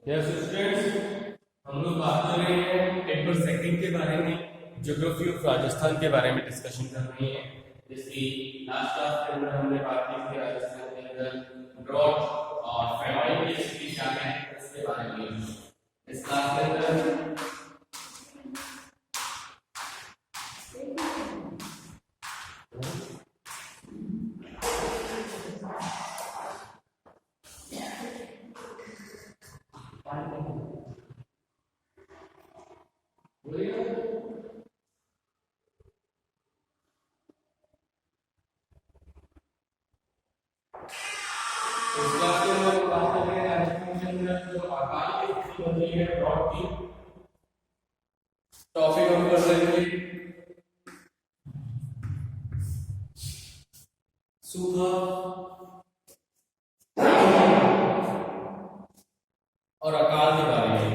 Yes students, हम लोग बात कर रहे हैं पेपर सेकंड के बारे में, ज्योग्राफी ऑफ राजस्थान के बारे में डिस्कशन कर रहे हैं। जिसकी लास्ट क्लास के अंदर हमने बात की थी राजस्थान के अंदर ड्रॉट और फेमाइन की स्थिति क्या है उसके बारे में। इस क्लास के अंदर टॉपिक हम कर लेंगे सूखा और अकाल के बारे में।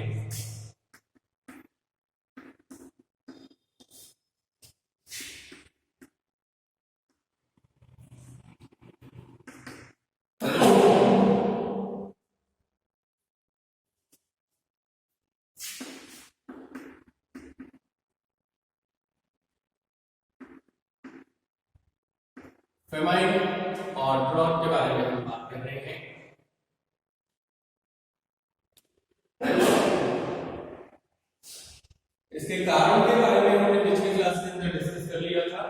फेमाइन और ड्रॉट के बारे में हम बात कर रहे हैं। इसके कारण के बारे में हमने पिछली क्लास के अंदर डिस्कस कर लिया था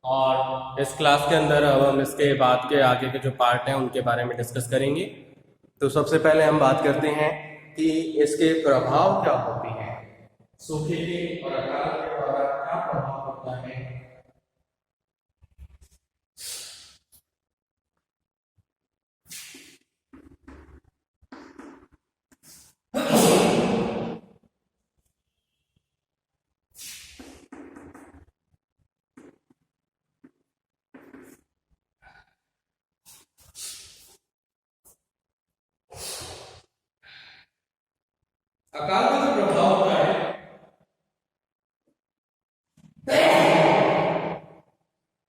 और इस क्लास के अंदर अब हम इसके बाद के आगे के जो पार्ट हैं उनके बारे में डिस्कस करेंगे। तो सबसे पहले हम बात करते हैं कि इसके प्रभाव क्या होते हैं, सूखे के और अकाल के द्वारा क्या प्रभाव होता है। अकाल का जो प्रभाव होता है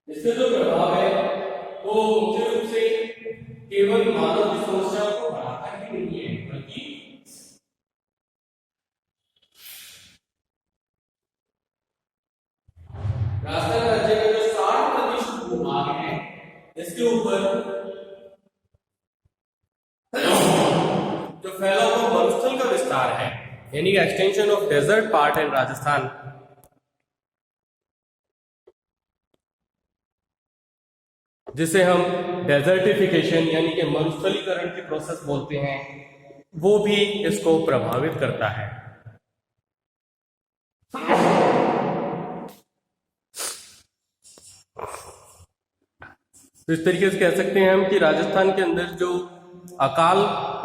इसका जो प्रभाव है वो मुख्य रूप से केवल मानव की समस्या को बढ़ाता ही नहीं है, बल्कि राजस्थान राज्य का जो 60% भूभाग है इसके ऊपर जो फैला हुआ मरुस्थल का विस्तार है, यानी extension of desert part in Rajasthan, जिसे हम डेजर्टिफिकेशन यानी कि मरुस्थलीकरण की प्रोसेस बोलते हैं, वो भी इसको प्रभावित करता है। तो इस तरीके से कह सकते हैं हम कि राजस्थान के अंदर जो अकाल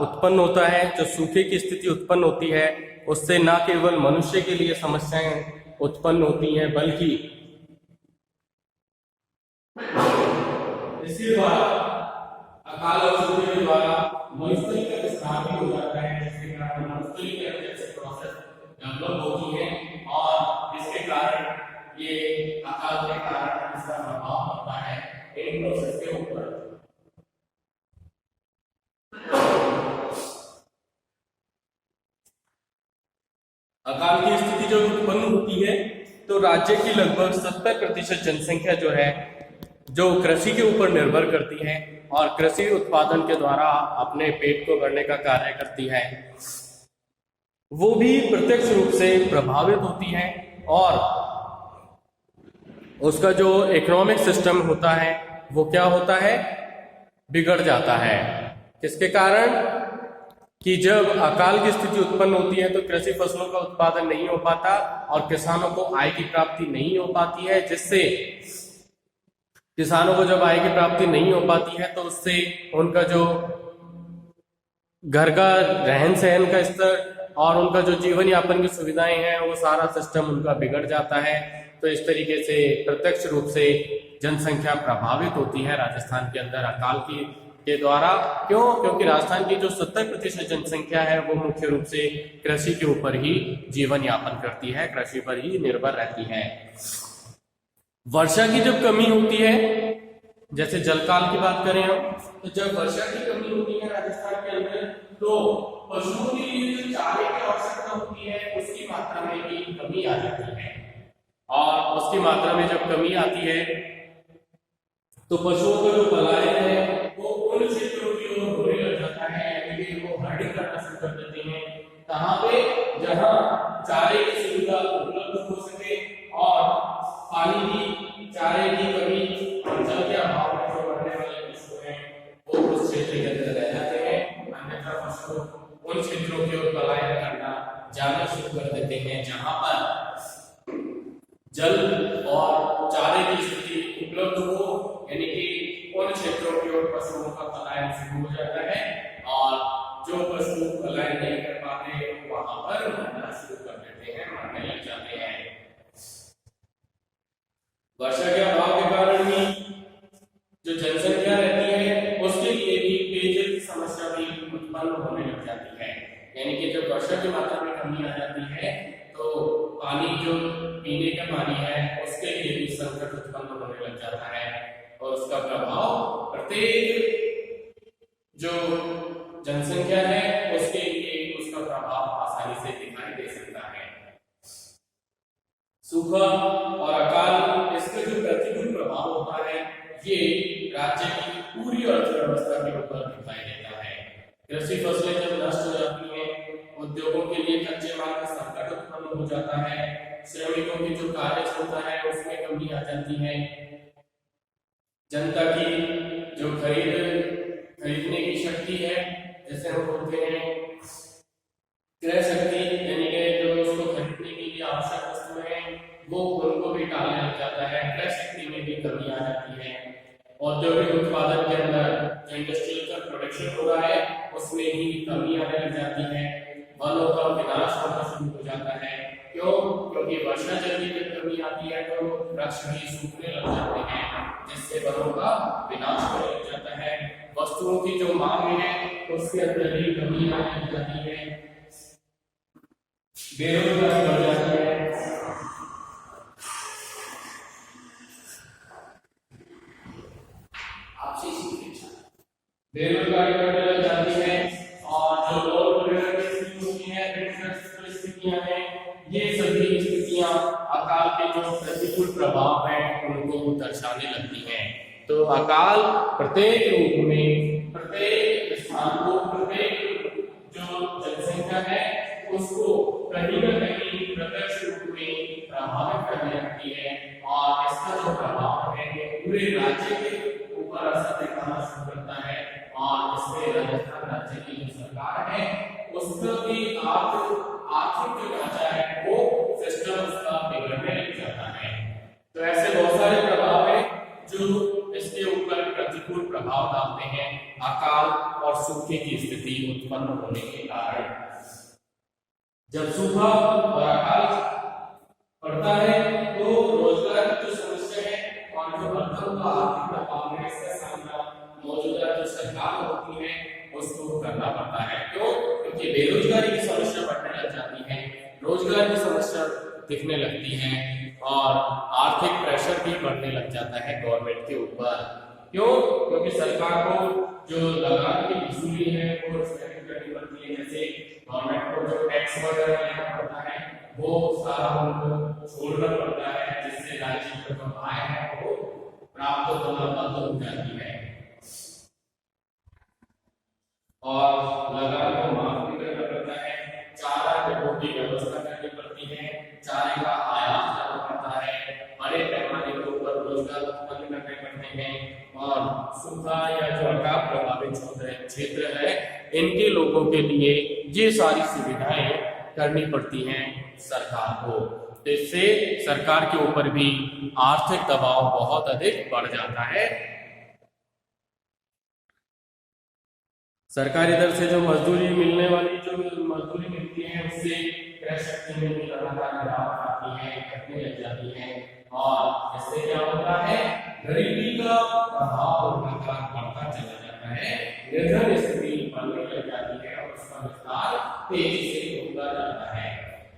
उत्पन्न होता है, जो सूखे की स्थिति उत्पन्न होती है, उससे न केवल मनुष्य के लिए समस्याएं उत्पन्न होती हैं, बल्कि इसके द्वारा अकाल और सूखे के द्वारा मरुस्थल का विस्तार भी हो जाता है, जिसके कारण मरुस्थलीकरण जैसे प्रोसेस डेवलप होती है और इसके कारण ये अकाल के कारण इसका प्रभाव पड़ता है इन प्रोसेस के ऊपर। अकाल की स्थिति जब उत्पन्न होती है तो राज्य की लगभग 70% जनसंख्या जो है, जो कृषि के ऊपर निर्भर करती है और कृषि उत्पादन के द्वारा अपने पेट को भरने का कार्य करती है, वो भी प्रत्यक्ष रूप से प्रभावित होती है और उसका जो इकोनॉमिक सिस्टम होता है वो क्या होता है, बिगड़ जाता है। किसके कारण कि जब अकाल की स्थिति उत्पन्न होती है तो कृषि फसलों का उत्पादन नहीं हो पाता और किसानों को आय की प्राप्ति नहीं हो पाती है, जिससे किसानों को जब आय की प्राप्ति नहीं हो पाती है तो उससे उनका जो घर का रहन सहन का स्तर और उनका जो जीवन यापन की सुविधाएं हैं वो सारा सिस्टम उनका बिगड़ जाता है। तो इस तरीके से प्रत्यक्ष रूप से जनसंख्या प्रभावित होती है राजस्थान के अंदर अकाल के द्वारा। क्यों? क्योंकि राजस्थान की जो 70% जनसंख्या है वो मुख्य रूप से कृषि के ऊपर ही जीवन यापन करती है, कृषि पर ही निर्भर रहती है। वर्षा की जब कमी होती है, जैसे जल काल की बात करें हम, तो जब वर्षा की कमी होती है राजस्थान के अंदर तो पशुओं के लिए जो चारे की आवश्यकता होती है उसकी मात्रा में भी कमी आ जाती है, और उसकी मात्रा में जब कमी आती है तो पशुओं का जो पलायन है वो उन क्षेत्रों की ओर होने लग जाता है, यानी कि वो हर्डिंग करना शुरू कर देते हैं कहां पे, जहां चारे की सुविधा उपलब्ध हो सके और पानी की, चारे की कमी और जल के अभाव में जो मरने वाले पशु हैं वो उस क्षेत्र के अंदर रह जाते हैं, अन्यथा पशु उन क्षेत्रों की ओर पलायन करना जाना शुरू कर देते हैं जहां पर जल और चारे की स्थिति उपलब्ध हो, यानी कि उन क्षेत्रों की ओर पशुओं का पलायन शुरू हो जाता है, और जो पशु पलायन नहीं कर पाते वहां पर मरना शुरू कर देते हैं, मरने लग जाते हैं। वर्षा के अभाव के कारण भी जो जनसंख्या रहती है उसके लिए भी पेयजल की समस्या भी उत्पन्न होने लग जाती है, यानी कि जब वर्षा की मात्रा में कमी आ जाती है तो पानी जो पीने का पानी है उसके लिए भी संकट उत्पन्न होने लग जाता है, और उसका प्रभाव प्रत्येक जो जनसंख्या है उसके लिए उसका प्रभाव आसानी से दिखाई दे सकता है। सूखा और अकाल, इसका जो प्रतिकूल प्रभाव होता है ये राज्य की पूरी अर्थव्यवस्था के ऊपर दिखाई देता है। कृषि फसलें जब नष्ट हो जाती हैं, उद्योगों के लिए कच्चे माल का संकट उत्पन्न हो जाता है, श्रमिकों की जो कार्य क्षमता है उसमें कमी आ जाती है, जनता की जो खरीदने की शक्ति है, जैसे हम बोलते हैं क्रय शक्ति, यानी कि जो उसको खरीदने के लिए आवश्यक वस्तुएं हैं वो उनको भी टालने लग जाता है, क्रय शक्ति में भी कमी आ जाती है। औद्योगिक उत्पादन के अंदर जो इंडस्ट्रियल प्रोडक्शन हो रहा है उसमें ही कमी आने लग जाती है, वनों का विनाश होना शुरू हो जाता है। क्यों? क्योंकि वर्षा जल की जब कमी आती है तो वृक्ष भी सूखने लग जाते हैं, जिससे वनों का विनाश होने लग जाता है। वस्तुओं की जो मांग है उसके अंदर भी कमी आने लग जाती है, बेरोजगारी बढ़ जाती है, बेरोजगारी बढ़ने लग जाती है, और जो लोग वगैरह की स्थिति होती है, स्थितियां हैं, ये सभी स्थितियां अकाल के जो प्रतिकूल प्रभाव हैं उनको दर्शाने लगती हैं। तो अकाल प्रत्येक रूप में, प्रत्येक स्थान को, प्रत्येक जो जनसंख्या है उसको कहीं न कहीं प्रत्यक्ष रूप में प्रभावित करने लगती है, और इसका जो प्रभाव है पूरे राज्य के ऊपर असर दिखाना शुरू करता है, और इससे राजस्थान राज्य की जो सरकार है उसका भी आर्थिक जो ढांचा है वो सिस्टम उसका बिगड़ने लग जाता है। तो ऐसे बहुत सारे प्रभाव है जो इसके ऊपर प्रतिकूल प्रभाव डालते हैं अकाल और सूखे की स्थिति उत्पन्न होने के कारण। जब सूखा और अकाल पड़ता है तो रोजगार की जो समस्या है और जो अर्थों का आर्थिक दबाव है इसका सामना मौजूदा जो सरकार होती है उसको करना पड़ता है। क्यों? क्योंकि बेरोजगारी की समस्या बढ़ने लग जाती है, रोजगार की समस्या दिखने लगती है, और आर्थिक प्रेशर भी बढ़ने लग जाता है गवर्नमेंट के ऊपर। क्यों? क्योंकि सरकार को जो लगान की वसूली है वो स्थगित करनी पड़ती है, जैसे गवर्नमेंट को जो टैक्स वगैरह लेना पड़ता है वो सारा उनको छोड़ना पड़ता है, जिससे राज्य को जो आय है वो प्राप्त होना बंद हो जाती है, और लगान को माफ भी करना पड़ता है, चारा डिपो की व्यवस्था करनी पड़ती है, चारे का आयात करना पड़ता है, बड़े पैमाने के ऊपर रोजगार उत्पन्न करने पड़ते हैं, और सूखा या जो अकाल प्रभावित क्षेत्र है इनके लोगों के लिए ये सारी सुविधाएं करनी पड़ती हैं सरकार को। तो इससे सरकार के ऊपर भी आर्थिक दबाव बहुत अधिक बढ़ जाता है। सरकार इधर से जो मजदूरी मिलने वाली जो मजदूरी मिलती है उससे क्रय शक्ति में भी लगातार गिरावट आती है, घटने लग जाती है, और इससे क्या होता है गरीबी का प्रभाव लगातार बढ़ता चला जाता है, निर्धन स्थिति बनने लग जाती है और उसका विस्तार तेजी से होता जाता है।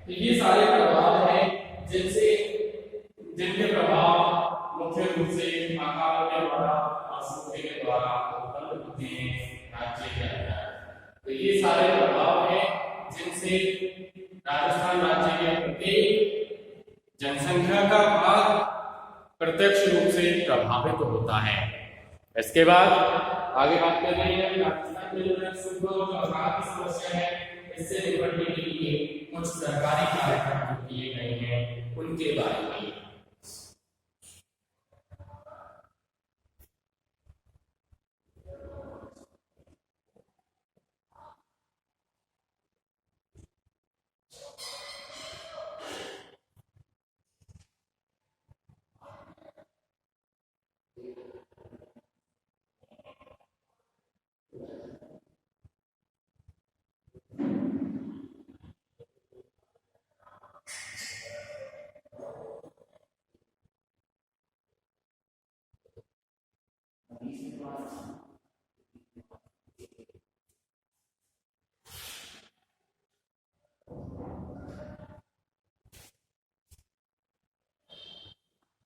तो ये सारे प्रभाव हैं जिनके प्रभाव मुख्य रूप से अकाल के द्वारा और सूखे के द्वारा उत्पन्न होते हैं राज्य के अंदर। तो ये सारे प्रभाव हैं जिनसे राजस्थान राज्य के प्रत्येक जनसंख्या का भाग प्रत्यक्ष रूप से प्रभावित होता है। इसके बाद आगे बात कर रहे हैं राजस्थान में जो सूखा और अकाल की समस्या है, इससे निपटने के लिए कुछ सरकारी कार्यक्रम किए गए हैं, उनके बारे में।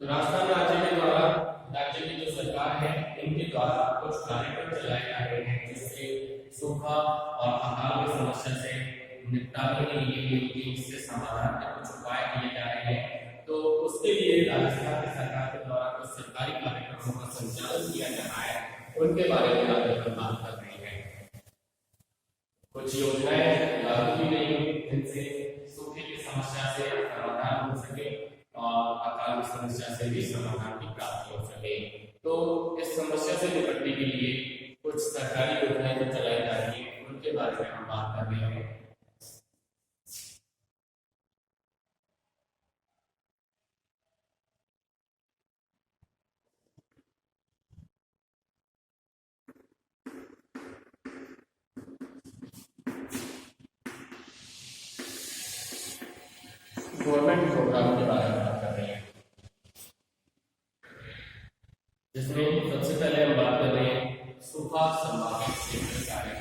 तो राजस्थान राज्य की जो सरकार है, इनके द्वारा कुछ कार्यक्रम चलाए जा रहे हैं जिससे सूखा और अकाल की समस्या से निपटाने के लिए इससे समाधान के कुछ उपाय किए जा रहे हैं। तो उसके लिए राजस्थान की सरकार के द्वारा कुछ सरकारी कार्यक्रमों का संचालन किया जा रहा है, उनके बारे में आज हम बात कर रहे हैं। कुछ योजनाएं लागू की गई जिनसे सूखे की समस्या से समाधान हो सके और अकाल की समस्या से भी समाधान की प्राप्ति हो सके। तो इस समस्या से निपटने के लिए कुछ सरकारी योजनाएं जो चलाई जा रही है, उनके बारे में हम बात कर रहे हैं। गवर्नमेंट प्रोग्राम के बारे में बात कर रहे हैं, जिसमें सबसे पहले हम बात कर रहे हैं सूखा संभावित क्षेत्र कार्यक्रम।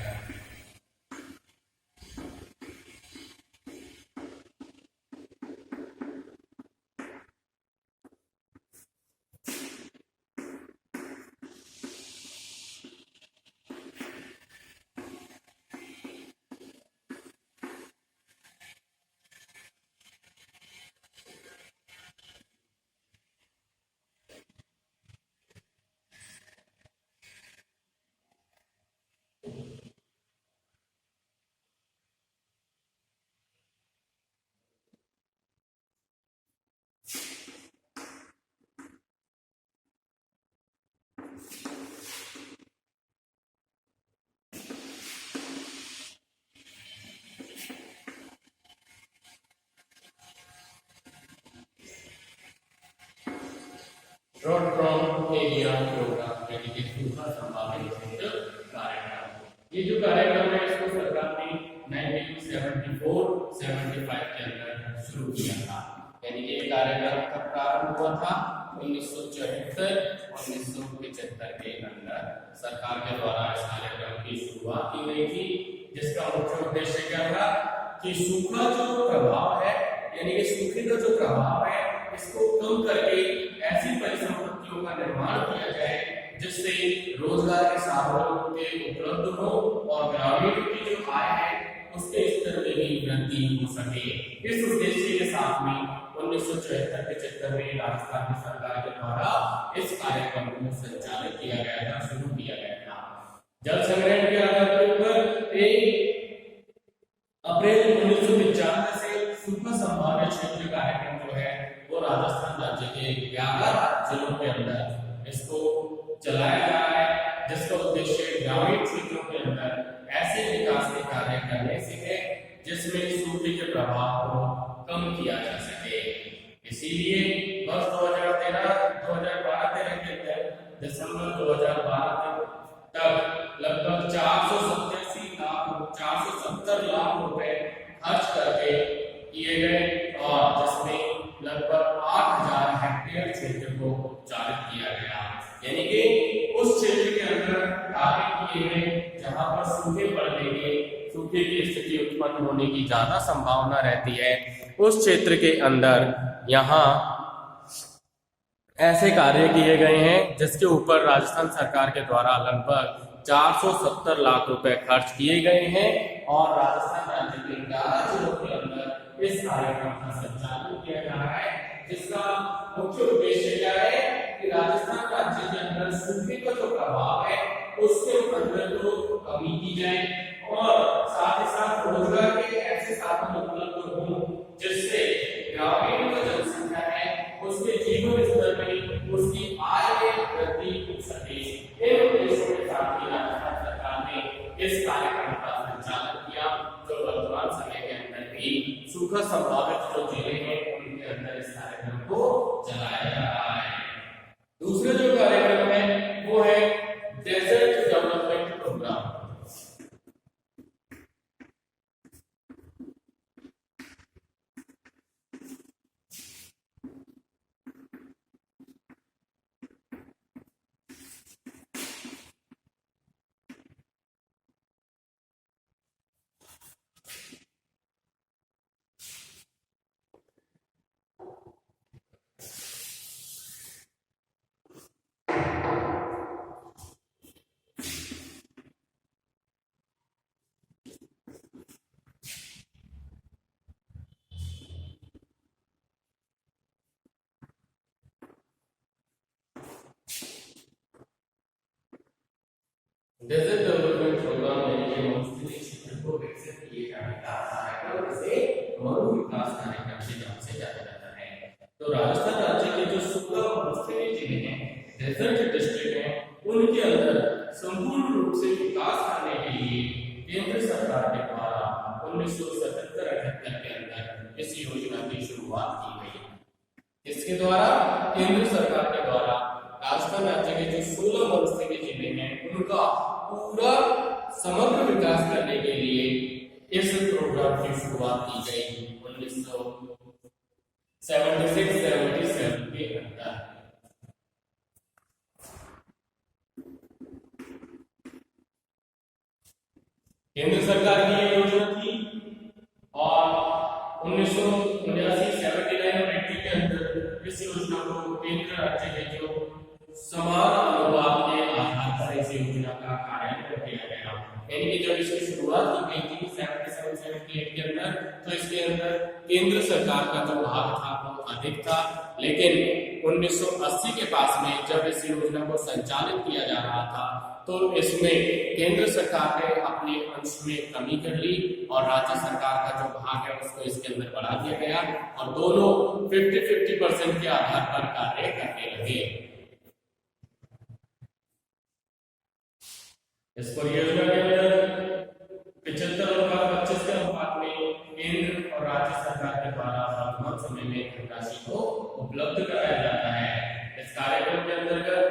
ड्रॉट फ्रॉम एरिया प्रोग्राम यानी कि सूखा संभावित क्षेत्र कार्यक्रम। ये जो कार्यक्रम है इसको सरकार ने 1974-75 के अंदर शुरू किया था। यानी कि ये कार्यक्रम कब प्रारंभ हुआ था? 1974-1975 के अंदर सरकार के द्वारा इस कार्यक्रम की शुरुआत की गई थी, जिसका मुख्य उद्देश्य क्या था कि सूखा जो प्रभाव है, यानी कि सूखे का जो प्रभाव है, इसको कम करके ऐसी परिसंपत्तियों का निर्माण किया जाए जिससे रोजगार के साधनों के उपलब्ध हो और ग्रामीणों की जो आय है उसके स्तर में भी वृद्धि हो सके। इस उद्देश्य के साथ में 1974-75 में राजस्थान की सरकार के द्वारा इस कार्यक्रम को संचालित किया गया था, शुरू किया गया था। जल संग्रहण के आधार के ऊपर 1 अप्रैल 1995 से सूखा संभावित क्षेत्र कार्यक्रम जो है वो राजस्थान राज्य के 11 जिलों के अंदर इसको चलाया जा रहा है, जिसका उद्देश्य ग्रामीण क्षेत्रों के अंदर ऐसे विकास के कार्य करने से है जिसमें सूखे के प्रभाव को कम किया जा सके। इसीलिए वर्ष 2012-13 के अंदर दिसंबर 2012 तक लगभग 470 लाख रुपए खर्च करके किए गए और जिसमें लगभग 8000 हेक्टेयर क्षेत्र को चालित किया गया। यानी कि उस क्षेत्र के अंदर कार्य किए गए जहां पर सूखे पड़ने के, सूखे की स्थिति उत्पन्न होने की ज्यादा संभावना रहती है, उस क्षेत्र के अंदर यहाँ ऐसे कार्य किए गए हैं जिसके ऊपर राजस्थान सरकार के द्वारा लगभग 470 लाख रुपए खर्च किए गए हैं और राजस्थान राज्य के 11 जिलों के अंदर इस कार्यक्रम का संचालन किया जा रहा है, जिसका मुख्य उद्देश्य क्या है कि राजस्थान राज्य के अंदर सूखे का जो प्रभाव है उसके अंदर तो कमी की जाए और साथ ही साथ रोजगार के ऐसे साधन उपलब्ध हों जिससे ग्रामीण जो जनसंख्या है उसके जीवन स्तर में उसकी आय में वृद्धि हो सके। इन उद्देश्यों के साथ ही राजस्थान सरकार ने इस कार्यक्रम का संचालन किया, जो वर्तमान समय के अंदर भी सूखा संभावित जो जिले हैं उनके अंदर इस कार्यक्रम को चलाया जा रहा है। दूसरा जो कार्यक्रम है वो है desert development program. Desert development program यानी मरुस्थलीय क्षेत्र को विकसित किए जाने का कार्यक्रम, इसे मरु विकास कार्यक्रम के नाम से जाना जाता है। तो राजस्थान राज्य के जो सूखा मरुस्थलीय जिले हैं, डेजर्ट डिस्ट्रिक्ट हैं, उनके अंदर संपूर्ण रूप से विकास करने के लिए केंद्र सरकार के द्वारा 1977-78 के अंदर इस योजना की शुरुआत की गई। इसके द्वारा केंद्र सरकार के द्वारा राजस्थान राज्य के जो 16 मरुस्थलीय जिले हैं उनका पूरा समग्र विकास करने के लिए इस प्रोग्राम की शुरुआत की गई 1976-77 के अंदर। केंद्र सरकार की ये योजना थी और 1979-79 और 80 के अंदर इस योजना को केंद्र राज्य के जो समान अनुपात के आधार पर इस योजना का कार्यान्वयन किया गया। यानी कि जब इसकी शुरुआत की गई थी 77-78 के अंदर, तो इसके अंदर केंद्र सरकार का जो भाग था वो अधिक था, लेकिन 1980 के पास में जब इस योजना को संचालित किया जा रहा था तो इसमें केंद्र सरकार ने अपने अंश में कमी कर ली और राज्य सरकार का जो भाग है उसको इसके अंदर बढ़ा दिया गया और दोनों 50-50% के आधार पर कार्य करने लगे। इस परियोजना के अंदर 75-25 के अनुपात में केंद्र और राज्य सरकार के द्वारा वर्तमान समय में धनराशि को उपलब्ध कराया जाता है। इस कार्यक्रम के अंतर्गत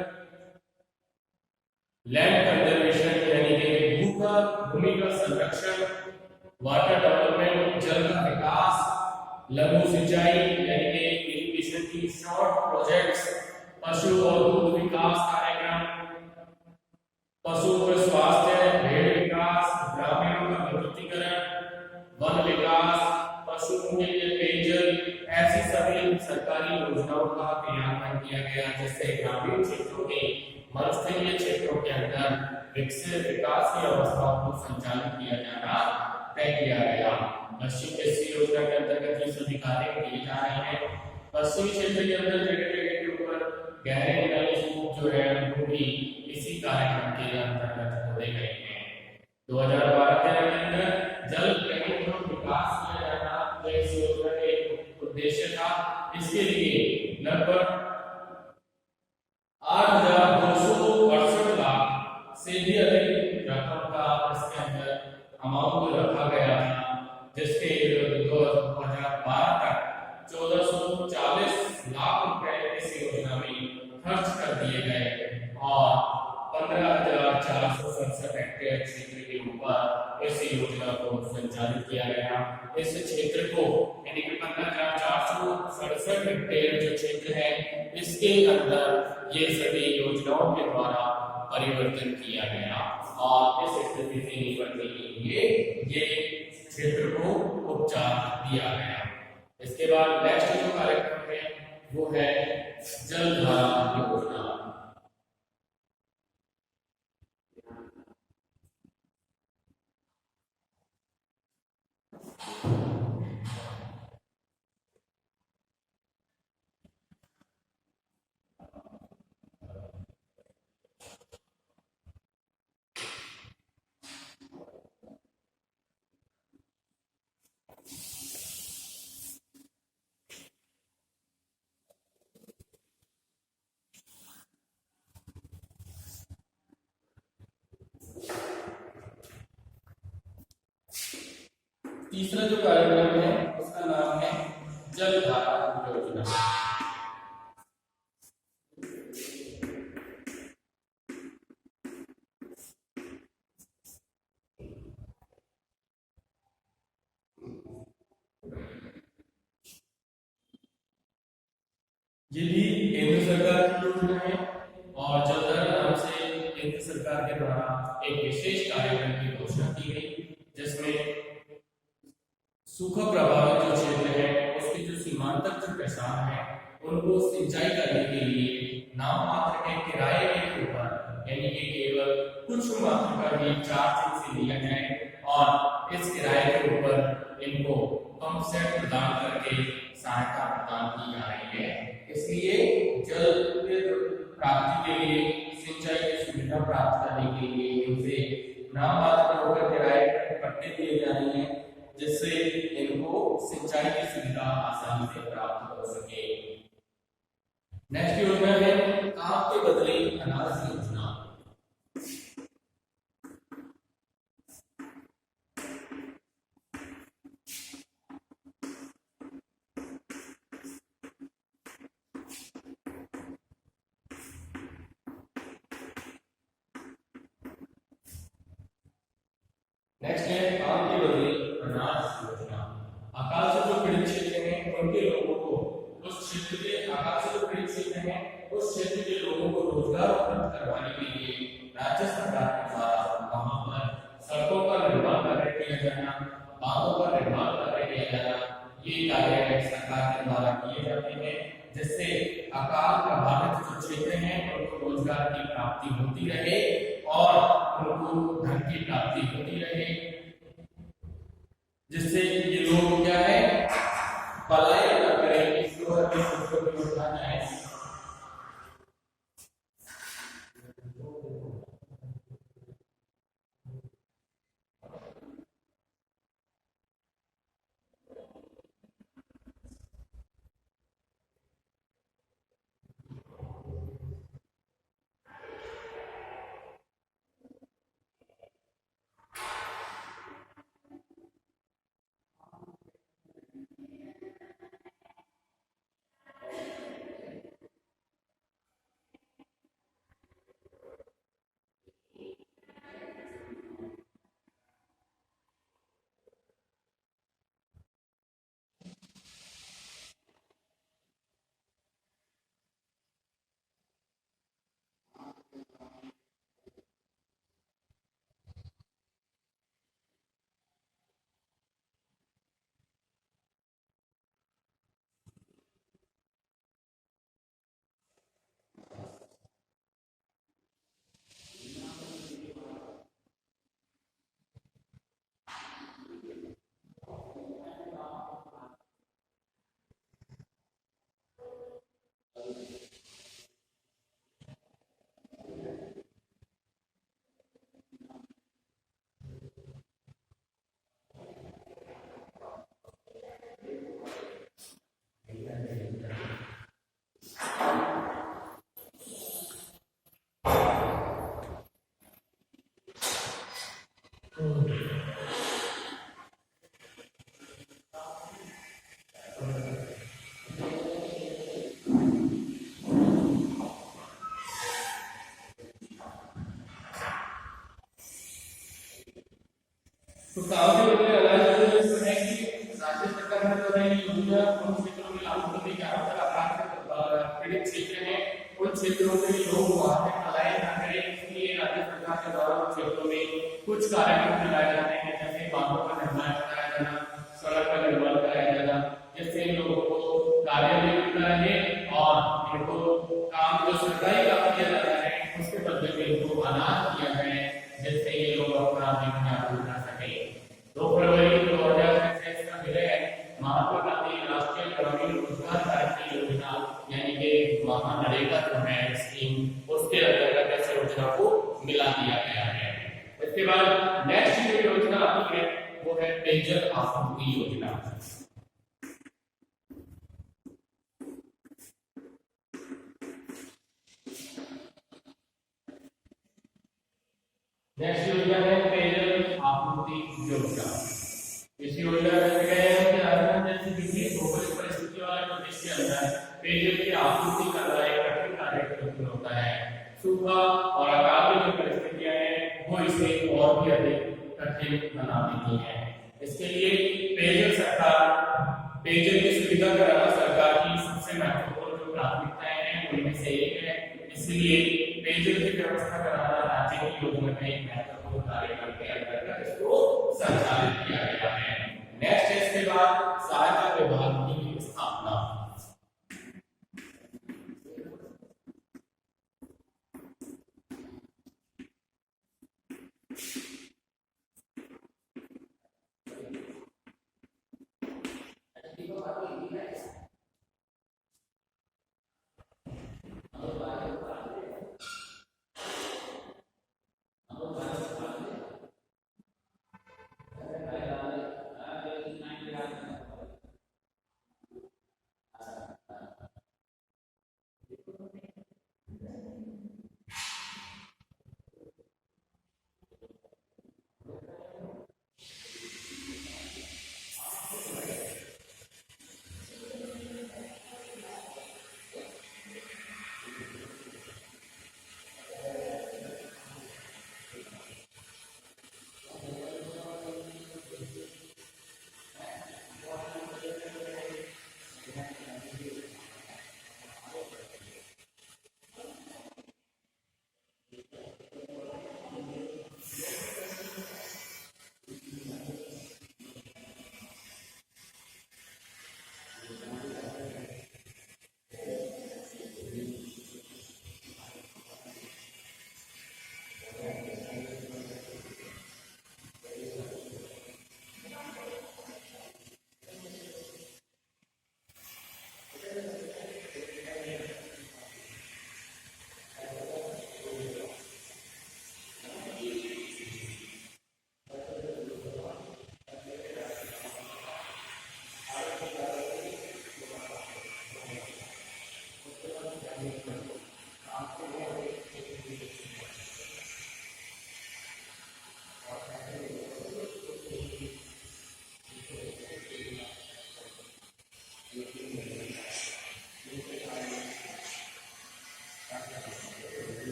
लैंड कंजर्वेशन यानी कि भूमि का संरक्षण, वाटर डेवलपमेंट जल का विकास, लघु सिंचाई यानी कि इरिगेशन की शॉर्ट प्रोजेक्ट्स, पशु और दूध विकास कार्यक्रम, पशु स्वास्थ्य, भेड़ विकास, ग्रामीणों का विद्युतीकरण, वन विकास, पशुओं के लिए पेयजल, ऐसी सभी सरकारी योजनाओं का क्रियान्वयन किया गया जिससे ग्रामीण क्षेत्रों के मरुस्थलीय क्षेत्रों के अंदर विकसित विकास की अवस्थाओं को संचालित किया जाना तय किया गया। पश्चिम इस योजना के अंतर्गत ये सभी कार्य किए जा रहे हैं। पश्चिमी क्षेत्र के अंदर जगह-जगह के ऊपर गहरे निकाले स्तूप जो है वो भी इसी कार्यक्रम के अंतर्गत जोड़े गए हैं। 2012 के अंदर जल प्रेमी और विकास किया जाना जो इस योजना का उद्देश्य था। इसके लिए लगभग 8,268 लाख से भी अधिक रकम का इसके अंदर अमाउंट रखा गया था, जिसके 2012 तक 1440 लाख रुपए इस योजना में खर्च कर दिए गए और 15,467 हेक्टेयर क्षेत्र के ऊपर इस योजना को संचालित किया गया। इस क्षेत्र को यानी कि 15,467 हेक्टेयर जो क्षेत्र है इसके अंदर ये सभी योजनाओं के द्वारा परिवर्तन किया गया और इस स्थिति से निपटने के लिए ये क्षेत्र को उपचार दिया गया। इसके बाद नेक्स्ट जो कार्यक्रम है वो है जलधारा योजना। तीसरा जो कार्यक्रम है उसका नाम है जलधारा योजना। ये भी केंद्र सरकार की योजना है और जलधारा नाम से केंद्र सरकार के द्वारा एक विशेष कार्यक्रम की घोषणा की गई, जिसमें सूखा प्रभावित जो क्षेत्र है उसके जो सीमांतक जो किसान है उनको सिंचाई करने के लिए नाम मात्र के किराए के ऊपर, यानी कि केवल कुछ मात्र का ही चार्ज से लिया जाए और इस किराए के ऊपर इनको पंप सेट प्रदान करके सहायता प्रदान की जा रही है। इसलिए जल प्राप्ति के लिए, सिंचाई की सुविधा प्राप्त करने के लिए इनसे नाम मात्र के ऊपर किराए पट्टे दिए जा रहे हैं, जिससे इनको सिंचाई की सुविधा आसानी से प्राप्त हो सके। नेक्स्ट योजना है काम के बदले अनाज योजना। नेक्स्ट है काम के बदले अनाज योजना। अकाल से जो पीड़ित क्षेत्र हैं उनके लोगों को उस क्षेत्र के, अकाल से जो पीड़ित क्षेत्र हैं उस क्षेत्र के लोगों को रोजगार उपलब्ध करवाने के लिए राज्य सरकार के द्वारा वहां पर सड़कों का निर्माण कार्य किया जाना, बांधों का निर्माण कार्य किया जाना, ये कार्य सरकार के द्वारा किए जाते हैं, जिससे अकाल प्रभावित जो क्षेत्र हैं उनको रोजगार की प्राप्ति होती रहे और उनको धन की प्राप्ति होती रहे, जिससे ये लोग क्या है पलायन न करें, इसको अपने सुखों में उठा जाए। तो गांव के बदले अनाज योजना है कि राज्य सरकार ने जो है ये योजना उन क्षेत्रों में लागू करने की आवश्यकता अकाल से पीड़ित क्षेत्र हैं उन क्षेत्रों में लोग वहां पे पलायन न करें, इसलिए राज्य सरकार के द्वारा उन क्षेत्रों में कुछ कार्यक्रम चलाए जाते हैं, जैसे बांधों का निर्माण कराया जाना, सड़क का निर्माण कराया जाना, जिससे इन लोगों को कार्य भी मिलता रहे और इनको काम जो सरकारी काम किया जाता है उसके बदले में इनको अनाज दिया जाए, जिससे ये लोग अपना जीवन यापन कर सके। 2 फरवरी 2023 मनरेगा जो है स्कीम, उसके अंतर्गत इस योजना को मिला दिया गया है। इसके बाद नेक्स्ट जो योजना आती है वो है पेयजल आपूर्ति योजना। नेक्स्ट योजना है पेयजल आपूर्ति योजना। इस योजना में राजस्थान जैसी विभिन्न भौगोलिक परिस्थितियों वाले प्रदेश के अंदर पेयजल की आपूर्ति करना एक कठिन कार्य होता है। सूखा और अकाल की जो परिस्थितियां हैं वो इसे और भी अधिक कठिन बना देती हैं। इसके लिए पेयजल की सुविधा कराना सरकार की सबसे महत्वपूर्ण जो प्राथमिकताएं हैं उनमें से एक है। इसलिए पेयजल की व्यवस्था कराना राज्य की योजना का एक महत्वपूर्ण कार्यक्रम के अंतर्गत इसको संचालित किया गया है। नेक्स्ट इसके बाद सहायता विभाग की स्थापना।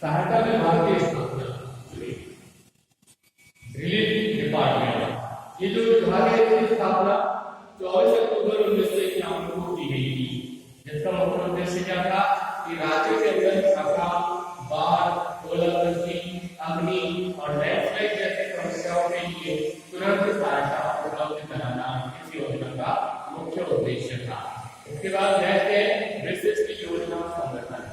सहायता विभाग की स्थापना, रिलीफ डिपार्टमेंट। ये जो विभाग है इसकी स्थापना 24 अक्टूबर 1991 को की गई थी, जिसका मुख्य उद्देश्य क्या था कि राज्य के अंदर अकाल, बाढ़, ओलावृष्टि, अग्नि और लैंडस्लाइड जैसी समस्याओं के लिए तुरंत सहायता उपलब्ध कराना इस योजना का मुख्य उद्देश्य था। इसके बाद नेक्स्ट है विशिष्ट योजना संगठन।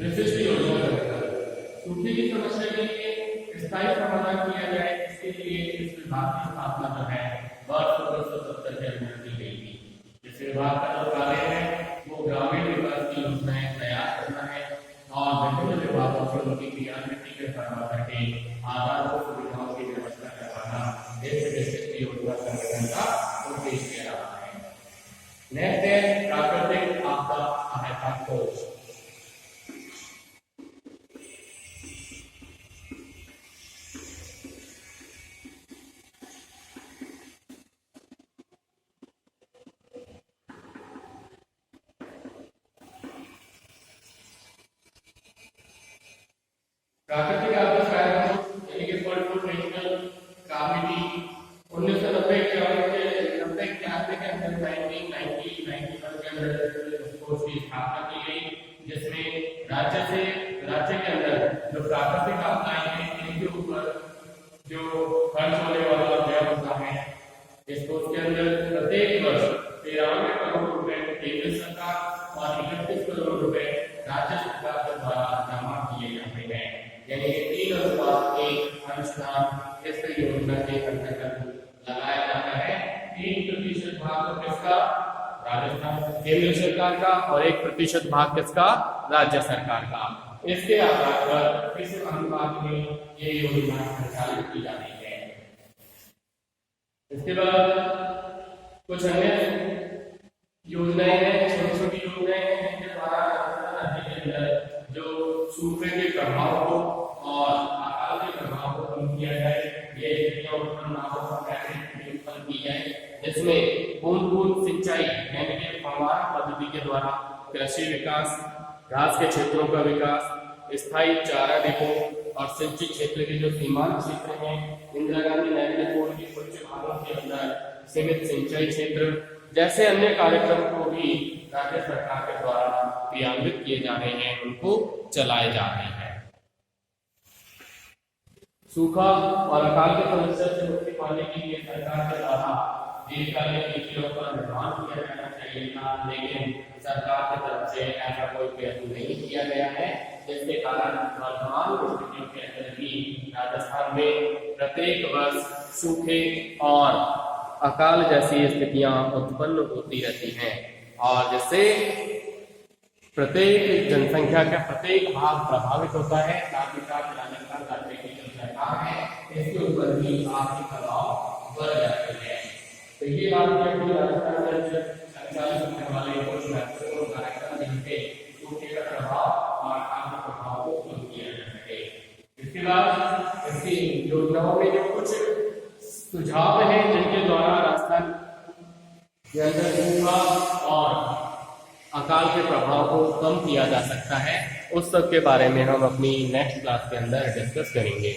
विशिष्ट योजना सूखे की समस्या के लिए स्थायी समाधान किया जाए, इसके लिए इस विभाग की स्थापना जो है वर्ष 1970 के अंदर की गई थी। इस विभाग का जो कार्य है वो ग्रामीण विकास की योजनाएं तैयार करना है और विभिन्न विभागों से उनकी क्रियान्विति के फरमा करके आधारभूत सुविधाओं की व्यवस्था करवाना इस विशिष्ट योजना संगठन का उद्देश्य रहा है। नेक्स्ट है प्राकृतिक आपदा सहायता कोष। प्राकृतिक आपदा सहायता कोष यानी कि फंड फॉर नेशनल कमिटी 1990 के अंदर 1991 के अंदर उस कोष की स्थापना की गई, जिसमें राज्य के अंदर जो प्राकृतिक आपदाएं हैं इनके ऊपर जो खर्च करोड़ रुपए राज्य सरकार के द्वारा जमा किए जाते हैं। यानी कि 3:1 अनुदान इस योजना के अंतर्गत लगाया जाता है। 3% भाग तो किसका, राजस्थान केंद्र सरकार का, और 1% भाग किसका, राज्य सरकार का। इसके आधार पर इस अनुपात में ये योजना संचालित की जाती है। इसके बाद कुछ अन्य योजनाएं हैं, छोटी छोटी योजनाएं हैं जिनके द्वारा राज्य के अंदर जो सूखे के प्रभाव को और अकाल के प्रभाव को कम किया जाए, ये स्थितियां उत्पन्न ना हो कैसे उत्पन्न की जाए, जिसमें बूंद सिंचाई यानी कि फव्वारा पद्धति के द्वारा कृषि विकास, घास के क्षेत्रों का विकास, स्थायी चारा डिपो और सिंचित क्षेत्र के जो सीमांत क्षेत्र हैं, इंदिरा गांधी नहर बोर्ड की कुछ भागों के अंदर सीमित सिंचाई क्षेत्र जैसे अन्य कार्यक्रम को भी राज्य सरकार के द्वारा क्रियान्वित किए जा रहे हैं, उनको चलाए जा रहे हैं। सूखा और अकाल की समस्या से मुक्ति पाने के लिए सरकार के द्वारा दीर्घकालीन नीतियों का निर्माण किया जाना चाहिए था, लेकिन सरकार की तरफ से ऐसा कोई प्रयत्न नहीं किया गया है, जिसके कारण वर्तमान स्थितियों के अंदर भी राजस्थान में प्रत्येक वर्ष सूखे और अकाल जैसी स्थितियां उत्पन्न होती रहती हैं, और जिससे प्रत्येक जनसंख्या का प्रत्येक भाग प्रभावित होता है। साथ ही साथ राजस्थान राज्य की जो सरकार है इसके ऊपर भी आर्थिक दबाव बढ़ जाते हैं। तो ये बात है कि राजस्थान राज्य संचालित होने वाले कुछ महत्वपूर्ण कार्यक्रम जिनके सूखे का प्रभाव और अकाल के प्रभाव को कम किया जा सके। इसके बाद इसकी योजनाओं में जो कुछ सुझाव हैं जिनके द्वारा राजस्थान के अंदर सूखा और अकाल के प्रभाव को कम किया जा सकता है, उस सब के बारे में हम अपनी नेक्स्ट क्लास के अंदर डिस्कस करेंगे।